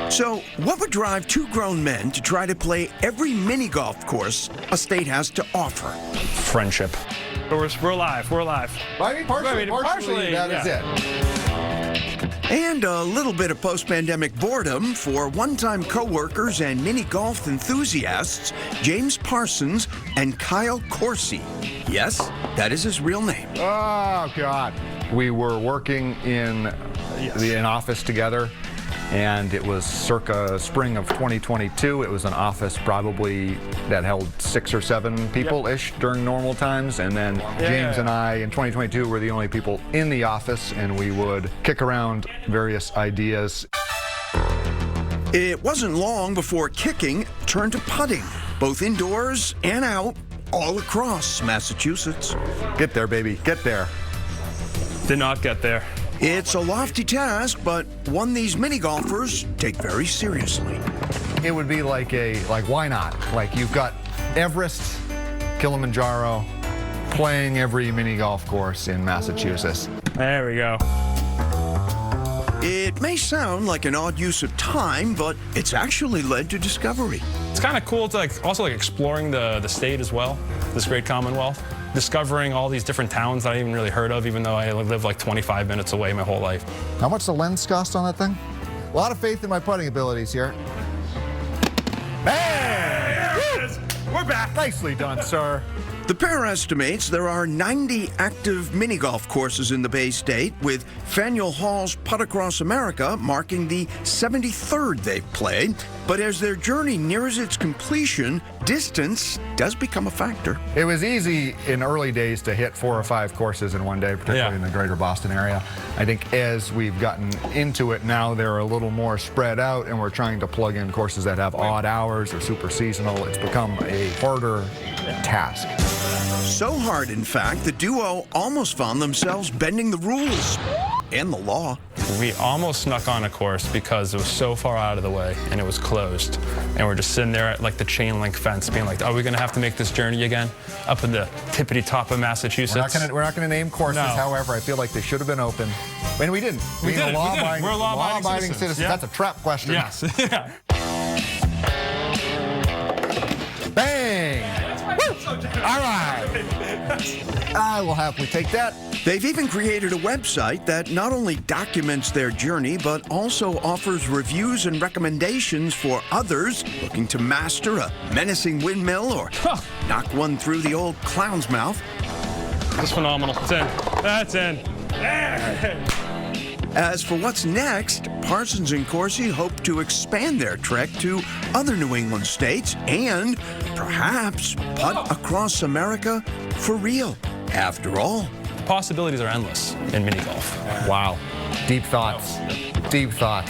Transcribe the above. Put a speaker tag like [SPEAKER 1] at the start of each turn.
[SPEAKER 1] So, what would drive two grown men to try to play every mini golf course a state has to offer?
[SPEAKER 2] Friendship. We're alive. We're alive.
[SPEAKER 3] I mean, partially, that is it.
[SPEAKER 1] And a little bit of post-pandemic boredom for one-time co-workers and mini golf enthusiasts, James Parsons and Kyle Coursey. Yes, that is his real name.
[SPEAKER 3] Oh, God. We were working in an office together, and it was circa spring of 2022. It was an office probably that held 6 or 7 people-ish during normal times, and then James and I in 2022 were the only people in the office, and we would kick around various ideas.
[SPEAKER 1] It wasn't long before kicking turned to putting, both indoors and out, all across Massachusetts.
[SPEAKER 3] Get there, baby, get there.
[SPEAKER 2] Did not get there.
[SPEAKER 1] It's a lofty task, but one these mini golfers take very seriously.
[SPEAKER 3] It would be like why not? Like, you've got Everest, Kilimanjaro, playing every mini golf course in Massachusetts.
[SPEAKER 2] There we go.
[SPEAKER 1] It may sound like an odd use of time, but it's actually led to discovery.
[SPEAKER 2] It's kind of cool to also exploring the state as well, this great Commonwealth. Discovering all these different towns that I even really heard of, even though I lived like 25 minutes away my whole life.
[SPEAKER 3] How much the lens cost on that thing? A lot of faith in my putting abilities here. Bang!
[SPEAKER 2] There it is. We're back.
[SPEAKER 3] Nicely done, sir.
[SPEAKER 1] The pair estimates there are 90 active mini golf courses in the Bay State, with Faneuil Hall's Putt Across America marking the 73rd they've played. But as their journey nears its completion, distance does become a factor.
[SPEAKER 3] It was easy in early days to hit 4 or 5 courses in one day, particularly in the greater Boston area. I think as we've gotten into it now, they're a little more spread out, and we're trying to plug in courses that have odd hours or super seasonal. It's become a harder task.
[SPEAKER 1] So hard, in fact, the duo almost found themselves bending the rules and the law.
[SPEAKER 2] We almost snuck on a course because it was so far out of the way and it was closed. And we're just sitting there at like the chain link fence being like, are we going to have to make this journey again up in the tippity top of Massachusetts?
[SPEAKER 3] We're not going to name courses, however. I feel like they should have been open. And we didn't.
[SPEAKER 2] We didn't. We're law-abiding
[SPEAKER 3] citizens.
[SPEAKER 2] Yeah.
[SPEAKER 3] That's a trap question.
[SPEAKER 2] Yes.
[SPEAKER 3] Bang! All right. I will happily take that.
[SPEAKER 1] They've even created a website that not only documents their journey, but also offers reviews and recommendations for others looking to master a menacing windmill or knock one through the old clown's mouth.
[SPEAKER 2] That's phenomenal. It's in. That's in.
[SPEAKER 1] As for what's next, Parsons and Coursey hope to expand their trek to other New England states and perhaps putt across America for real. After all,
[SPEAKER 2] Possibilities are endless in mini golf.
[SPEAKER 3] Wow. Deep thoughts. Deep thoughts.